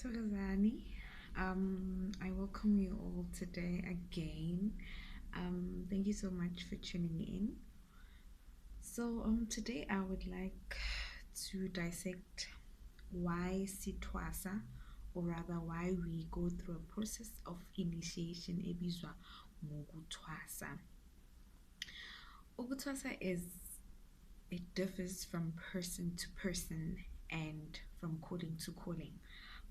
Thokozani. I welcome you all today again. Thank you so much for tuning in. Today I would like to dissect why sitwasa, or rather why we go through a process of initiation ebizwa ngokutwasa. Ukutwasa is it differs from person to person and from calling to calling.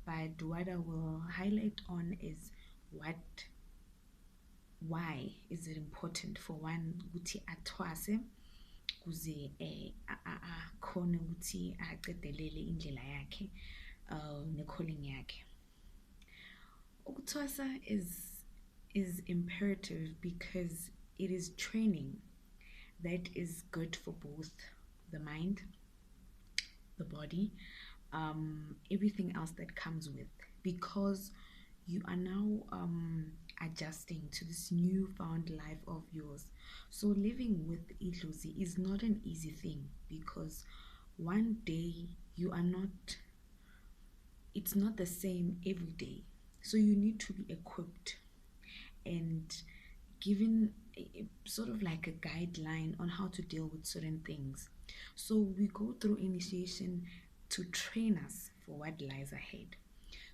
But what I will highlight on is why is it important for one ukuthi athwase kuze akhone ukuthi aqedelele indlela yakhe ne-calling yakhe. Ukuthwasa is imperative because it is training that is good for both the mind, the body, everything else that comes with, because you are now adjusting to this newfound life of yours. So living with idlozi is not an easy thing, because one day you are not, it's not the same every day. So you need to be equipped and given sort of like a guideline on how to deal with certain things. So we go through initiation to train us for what lies ahead.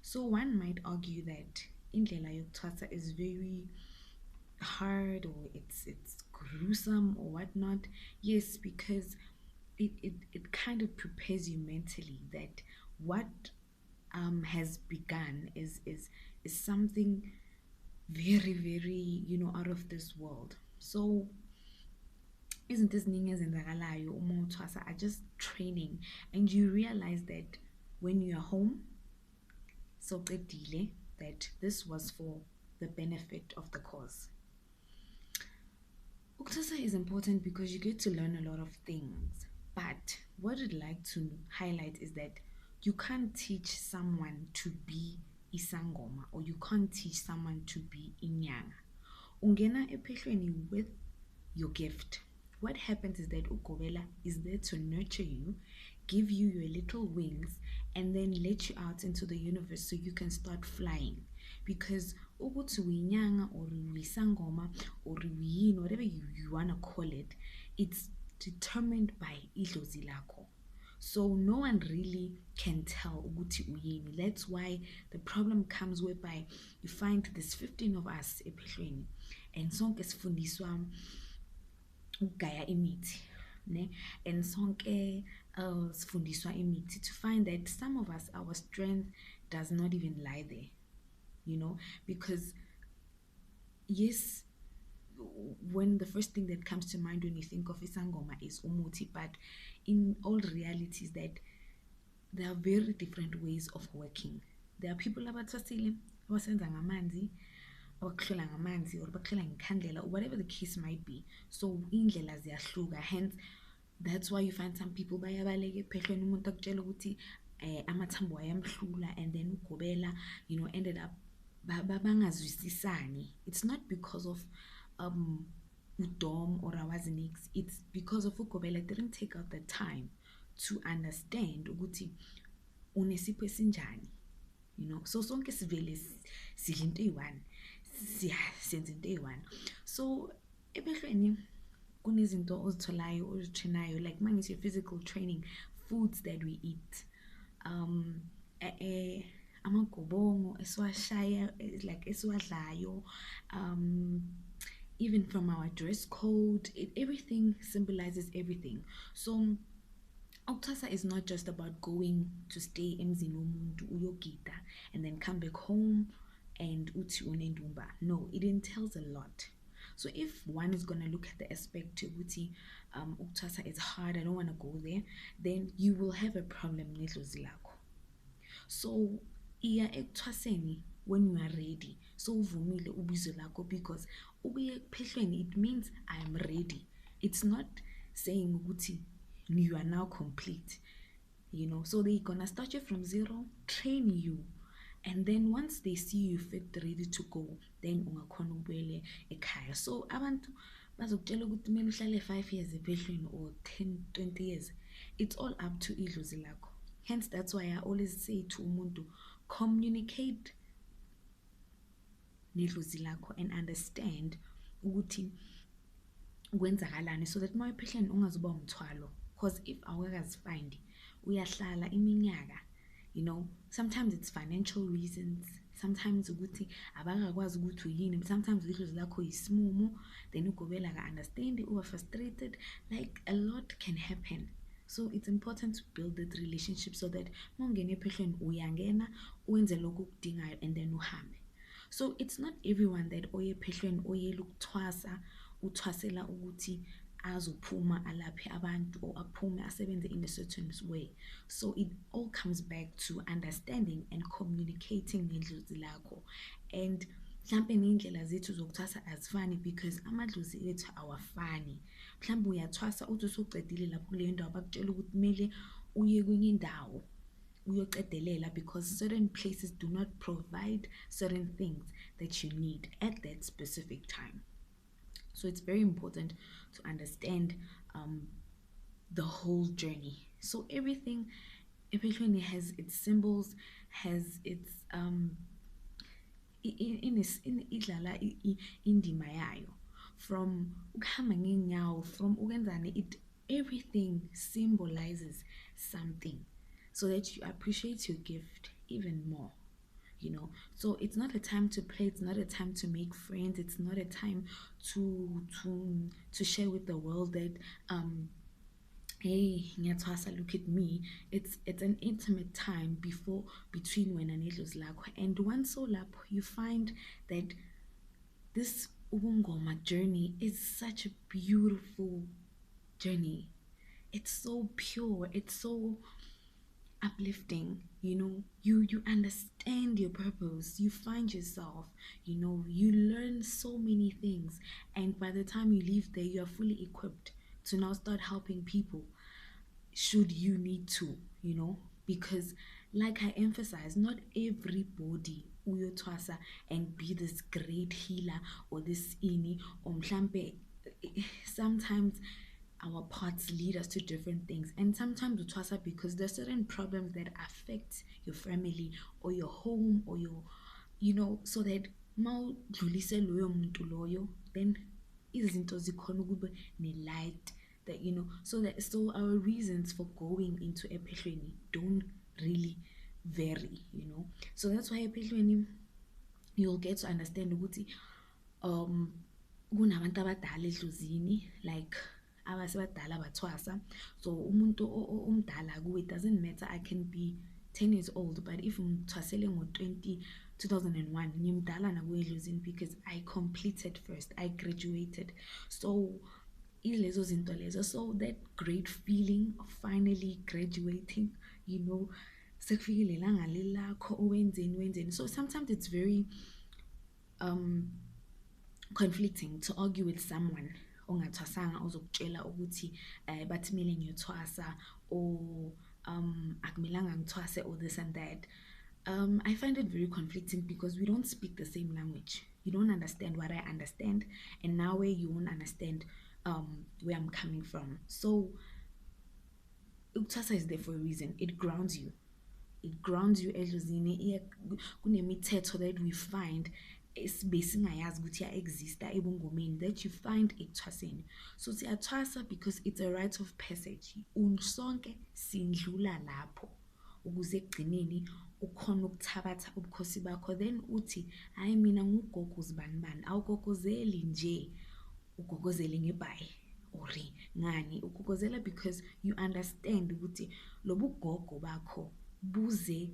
So one might argue that indlela yokuthwasa is very hard, or it's gruesome or whatnot. Yes, because it kind of prepares you mentally that what has begun is something very, very, out of this world. So isn't this ezenzakalayo uma uthwasa are just training, and you realize that when you are home, so that this was for the benefit of the cause. Ukuthwasa is important because you get to learn a lot of things, but what I'd like to highlight is that you can't teach someone to be isangoma, or you can't teach someone to be inyanga. Ungena ephehlweni with your gift. What happens is that Ugobela is there to nurture you, give you your little wings, and then let you out into the universe so you can start flying. Because ukuthi uyinyanga or uyisangoma or uyini, whatever you want to call it, it's determined by idlozi lakho. So no one really can tell ukuthi uyini. That's why the problem comes whereby you find there's 15 of us ephehlweni, and sonke sifundiswa ukugaya imithi, ne, and sonke sifundiswa imithi, to find that some of us, our strength does not even lie there, because yes, when the first thing that comes to mind when you think of isangoma is umuti, but in all realities that there are very different ways of working. There are people abathwasile abasenza ngamanzi, abakuhlola ngamanzi, or bakuhlola ngekhandlela, or whatever the case might be. So indlela ziyahluka, hence that's why you find some people bayabaleka ephehlweni umuntu akutshela ukuthi amathambo ayamhlula, and then ugobela ended up bangazwisisani. It's not because of udom or awazinix, it's because of ugobela didn't take out the time to understand ukuthi unesipho esinjani, so sonke sivele sidla into eyi-one, senza into eyi-one. So ephehlweni kunezinto ozitholayo ozitrenayo, like mangithi physical training, foods that we eat, amagobongo esiwashaya, like esiwadlayo, even from our dress code, everything symbolizes everything. So ukuthwasa is not just about going to stay emzini womuntu uyogida and then come back home and uthi unendumba. No, it entails a lot. So if one is going to look at the aspect ukuthi ukuthwasa is hard, I don't want to go there, then you will have a problem nedlozi lakho. So iya ekuthwaseni when you are ready, so uvumile ubizo lakho, because ubuye ephehlweni, it means I am ready. It's not saying ukuthi you are now complete, so they're gonna start you from zero, train you, and then once they see you fit, ready to go, then ungakhona ubuyele ekhaya. So abantu bazokutshela ukuthi kumele uhlale 5 years ephehlweni or 10-20 years. It's all up to idlozi lakho. Hence that's why I always say to umuntu communicate nedlozi lakho and understand ukuthi kwenzakalani, so that uma ephehleni ungazuba umthwalo. Because if awukazifindi uyahlala iminyaka, you know, sometimes it's financial reasons, sometimes ukuthi abakakwazi ukuthi uyini, sometimes idlozi lakho yisimumu, then ugobela ka understand, uba frustrated, like a lot can happen. So it's important to build that relationship so that mawungena ephehleni uyangena uwenze lokhu okudingayo and then uhambe. So it's not everyone that oye ephehleni oyela ukuthwasa uthwasela ukuthi azophuma alaphe abantu or aphume asebenze in a certain way. So it all comes back to understanding and communicating ngendlozi lakho. And mhlambe ney'ndlela zethu zokuthwasa azifani because amadlozi ethu awafani. Mhlambe uyathwasa uthi usucedile lapho kuleyo ndawo bakutshela ukuthi kumele uye kwenye indawo uyoqedelela because certain places do not provide certain things that you need at that specific time. So it's very important to understand the whole journey. So everything ephehlweni has its symbols, has its idlala indima yayo. From ukuhamba ngenyawo, from ukenzani, it everything symbolizes something so that you appreciate your gift even more. You know, so it's not a time to play, it's not a time to make friends, it's not a time to share with the world that hey ngiyathwasa, look at me. It's an intimate time between wena nedlozi lakho. And once so lapho you find that this ubungoma journey is such a beautiful journey. It's so pure, it's so uplifting, you know. You understand your purpose, you find yourself, you know, you learn so many things, and by the time you leave there you are fully equipped to now start helping people should you need to, you know. Because like I emphasize, not everybody uyothwasa and be this great healer or this ini or mhlambe. Sometimes our paths lead us to different things, and sometimes uthwasa because there's certain problems that affect your family or your home or your, you know, so that mawudlulise loyo muntu loyo, then izinto zikhona ukube ne-light, that, you know, so our reasons for going into ephehlweni don't really vary, you know. So that's why ephehlweni you'll get to understand ukuthi kunabantu abadala edlozini, like abasebadala abathwasa. So umuntu umdala kuwe, it doesn't matter, I can be 10 years old, but if ngithwasele ngo-2001 ngimdala nakuwe edlozini because I completed first, I graduated. So ilezo zinto lezo, so that great feeling of finally graduating, you know, sekufikile ilanga lakho wenzeni. So sometimes it's very conflicting to argue with someone ongathwasanga ozokutshela ukuthi bathi kumele ngiyothwasa or akumelanga ngithwase or this and that. I find it very conflicting because we don't speak the same language. You don't understand what I understand, and now where you won't understand where I'm coming from. So ukuthwasa is there for a reason. It grounds you. It grounds you edlozini. Kunemithetho that we find besingayazi ukuthi ya-exista ebungomeni that you find ekuthwaseni. So siyathwasa because it's a rite of passage. Unsonke sindlula lapho ukuze ekugcineni ukhona ukuthabatha ubukhosi bakho, then uthi hayi mina ngugogo zibanibani. Awugogozeli nje ugogozele ngebhayi ori ngani, ugogozela because you understand ukuthi lobu gogo bakho buze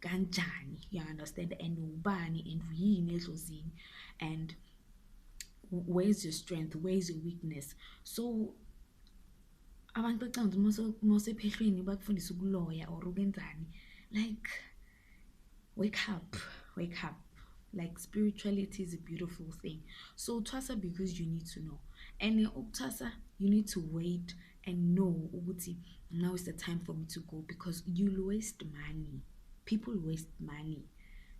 kanjani, you understand, and ubani and uyini edlozini, and where's your strength, where's your weakness. So abantu bacanga mosephehlweni bakufundisa ukuloya or ukenzani, like wake up. Like spirituality is a beautiful thing. So thwasa because you need to know, and ukuthwasa you need to wait and know ukuthi now is the time for me to go, because you'll waste money. People waste money,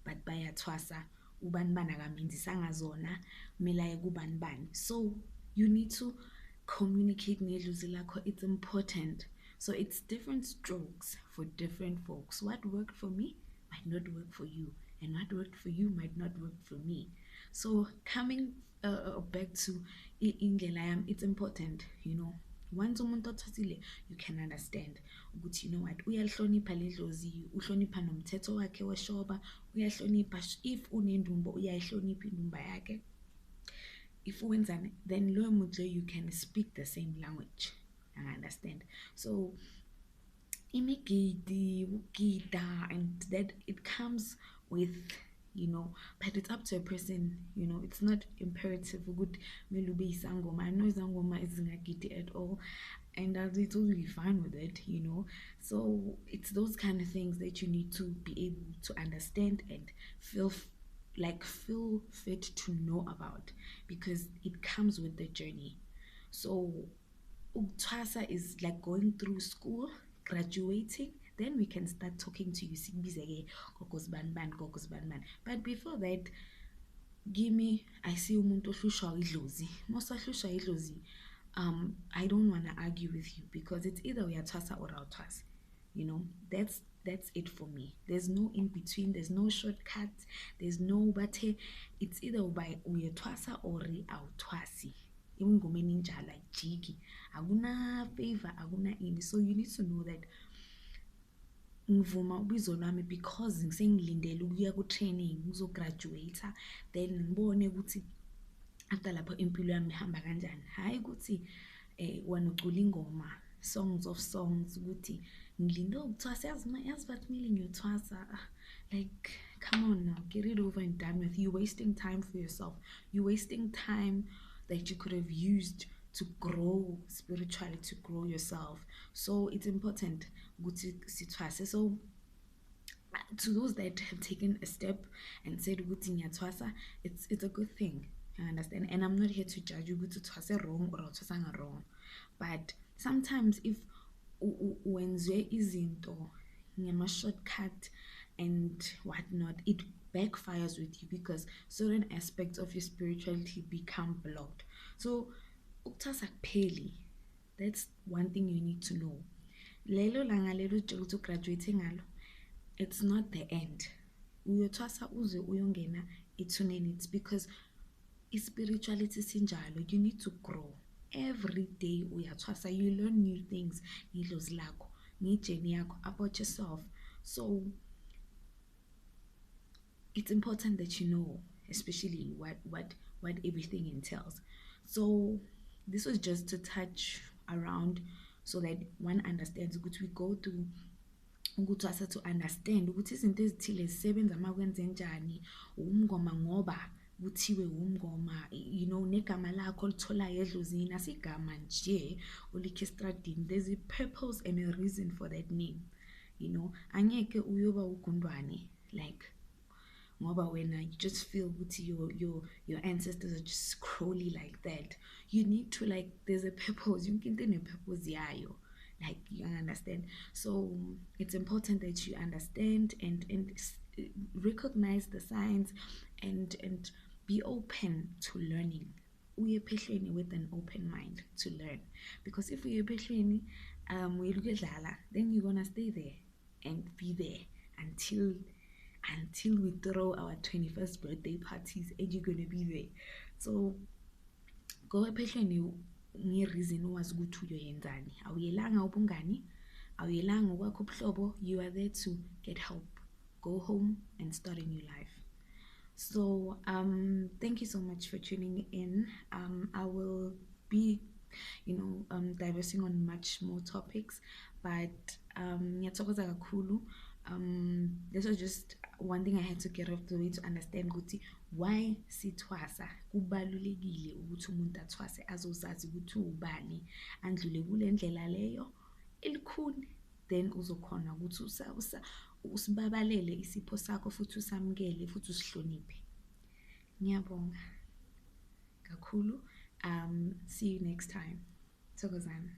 but bayathwasa ubanibani akamendzisanga zona kumele kubanibani. So you need to communicate nedlozi lakho. It's important. So it's different strokes for different folks. What worked for me might not work for you, and what worked for you might not work for me. So coming back to indlela yami, it's important, once umuntu othathile, you can understand ukuthi, what, uyalihlonipha ledlozi, uhlonipha nomthetho wakhe weshoba, uyahlonipha, if unendumba uyayihlonipha indumba yakhe. If wenzani, then loyo muntu you can speak the same language, I understand. So imigidi, ukugida, and that it comes with, but it's up to a person, it's not imperative ukuthi kumele ube isangoma. I know isangoma isingagidi at all, and I'll be totally fine with it, so it's those kind of things that you need to be able to understand and feel fit to know about, because it comes with the journey. So ukuthwasa is like going through school, graduating, then we can start talking to you. But before that, I see umuntu ohlushwa idlozi. Most ohlushwa idlozi, I don't want to argue with you, because it's either uyathwasa or awuthwasi. That's it for me. There's no in between, there's no shortcut, there's no bathe. It's either uyathwasa or awuthwasi. Even ngomeni njalo ajiki, akuna favor, akuna ini. So you need to know that ngivuma ubizo lwami because ngisengilindele ukuya ku training ngizograduate, then ngibone ukuthi after lapho impilo yami ihamba kanjani. Hayi ukuthi wena ucula ingoma, songs of songs, ukuthi ngilinde ukuthwasa, yazi bathi kumele ngiyothwasa. Like, come on now, get it over and done with. You're wasting time for yourself. You're wasting time that you could have used to grow spiritually, to grow yourself. So it's important. So to those that have taken a step and said it's a good thing. I understand, and I'm not here to judge you to twase wrong or twasanga wrong, but sometimes if wenze izinto ngema shortcut and whatnot, it backfires with you because certain aspects of your spirituality become blocked. So ukuthwasa kupheli, that's one thing you need to know. Lelo langa lelo to graduate ngalo, it's not the end. Uyothwasa uze uyongena ethuneni. It's because spirituality sinjalo, you need to grow every day. Uyathwasa, you learn new things ngidlozi lakho, ngijeni yakho, about yourself. So it's important that you know, especially what everything entails. So this was just to touch around so that one understands ukuthi we go through ukuthwasa to understand ukuthi izinto ezithile zisebenza makwenze njani, umngoma ngoba kuthiwe umngoma, negama lakho litholayo edlozini, asigama nje olikhe estradini. There's a purpose and a reason for that name. Angeke uyoba ugundwane like ngoba wena you just feel ukuthi your ancestors are just scrolly like that. You need to, like, there's a purpose. You can a purpose yayo, like, you understand. So it's important that you understand and recognize the signs and be open to learning. Uye phehlweni with an open mind to learn, because if uye phehlweni then you're gonna stay there and be there until we throw our 21st birthday parties, and you're gonna be there. So go ephehlweni nge-reason wazi ukuthi uyoyenzani. Awuyelanga ubungani, awuyelanga ukwakho ubuhlobo. You are there to get help, go home and start a new life. So thank you so much for tuning in. I will be diversing on much more topics, but ngiyathokoza kakhulu. This was just one thing I had to get off the way to understand ukuthi why sithwasa. Kubalulekile ukuthi umuntu athwase azozazi ukuthi ubani, andlule kule ndlela leyo elikhuni, then uzokhona ukuthi usibabalele isipho sakho futhi usamukele futhi usihloniphe. Ngiyabonga kakhulu. See you next time. Thokozani.